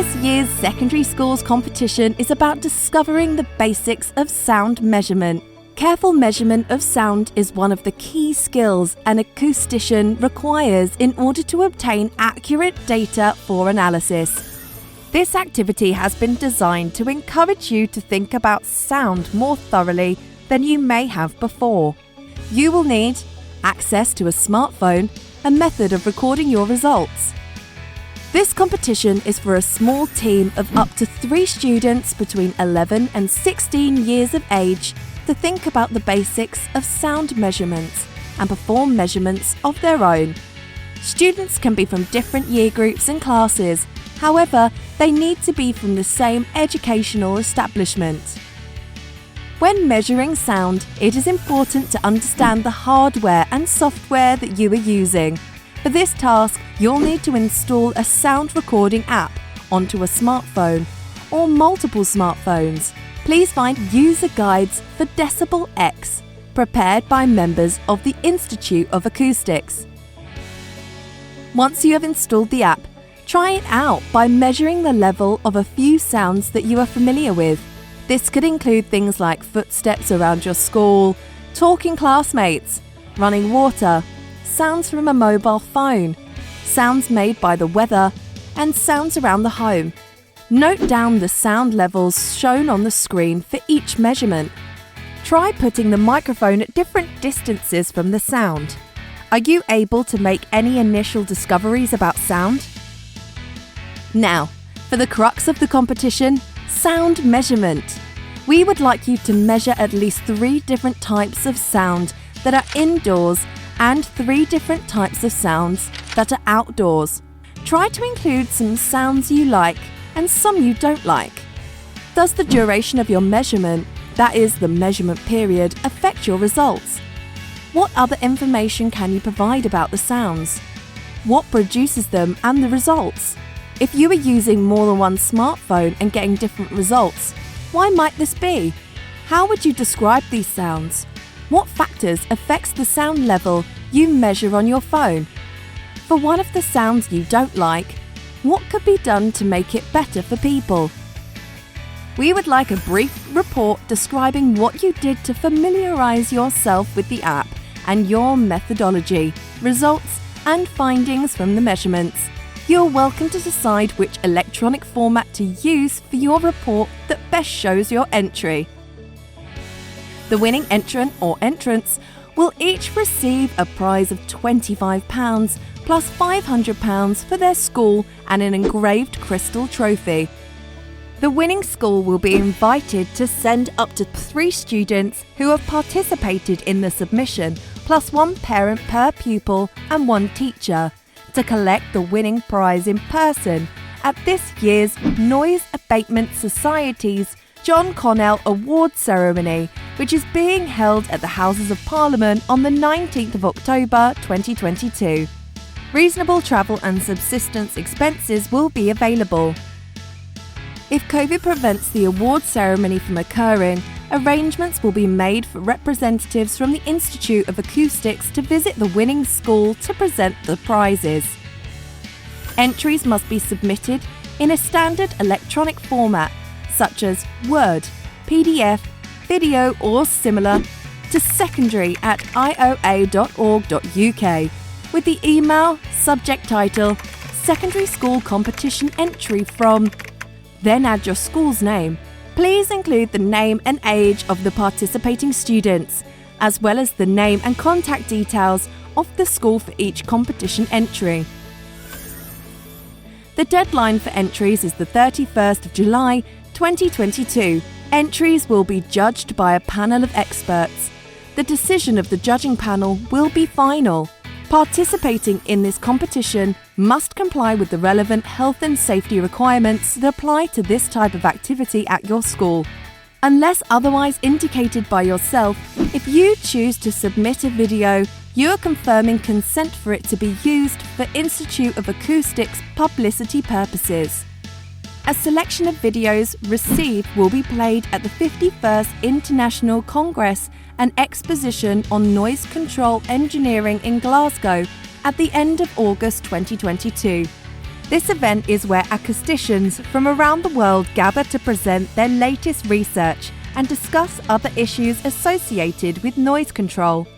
This year's secondary schools competition is about discovering the basics of sound measurement. Careful measurement of sound is one of the key skills an acoustician requires in order to obtain accurate data for analysis. This activity has been designed to encourage you to think about sound more thoroughly than you may have before. You will need access to a smartphone, a method of recording your results. This competition is for a small team of up to 3 students between 11 and 16 years of age to think about the basics of sound measurements and perform measurements of their own. Students can be from different year groups and classes, however, they need to be from the same educational establishment. When measuring sound, it is important to understand the hardware and software that you are using. For this task, you'll need to install a sound recording app onto a smartphone or multiple smartphones. Please find user guides for Decibel X, prepared by members of the Institute of Acoustics. Once you have installed the app, try it out by measuring the level of a few sounds that you are familiar with. This could include things like footsteps around your school, talking classmates, running water, sounds from a mobile phone, sounds made by the weather, and sounds around the home. Note down the sound levels shown on the screen for each measurement. Try putting the microphone at different distances from the sound. Are you able to make any initial discoveries about sound? Now, for the crux of the competition, sound measurement. We would like you to measure at least 3 different types of sound that are indoors and 3 different types of sounds that are outdoors. Try to include some sounds you like and some you don't like. Does the duration of your measurement, that is the measurement period, affect your results? What other information can you provide about the sounds? What produces them and the results? If you are using more than one smartphone and getting different results, why might this be? How would you describe these sounds? What factors affects the sound level you measure on your phone? For one of the sounds you don't like, what could be done to make it better for people? We would like a brief report describing what you did to familiarize yourself with the app and your methodology, results, and findings from the measurements. You're welcome to decide which electronic format to use for your report that best shows your entry. The winning entrant or entrants will each receive a prize of £25 plus £500 for their school and an engraved crystal trophy. The winning school will be invited to send up to 3 students who have participated in the submission, plus 1 parent per pupil and 1 teacher, to collect the winning prize in person at this year's Noise Abatement Society's John Connell Award Ceremony, which is being held at the Houses of Parliament on the 19th of October 2022. Reasonable travel and subsistence expenses will be available. If COVID prevents the award ceremony from occurring, arrangements will be made for representatives from the Institute of Acoustics to visit the winning school to present the prizes. Entries must be submitted in a standard electronic format, such as Word, PDF, video or similar, to secondary@ioa.org.uk with the email, subject title, Secondary School Competition Entry from, then add your school's name. Please include the name and age of the participating students, as well as the name and contact details of the school for each competition entry. The deadline for entries is the 31st of July 2022. Entries will be judged by a panel of experts. The decision of the judging panel will be final. Participating in this competition must comply with the relevant health and safety requirements that apply to this type of activity at your school. Unless otherwise indicated by yourself, if you choose to submit a video, you are confirming consent for it to be used for Institute of Acoustics publicity purposes. A selection of videos received will be played at the 51st International Congress and Exposition on Noise Control Engineering in Glasgow at the end of August 2022. This event is where acousticians from around the world gather to present their latest research and discuss other issues associated with noise control.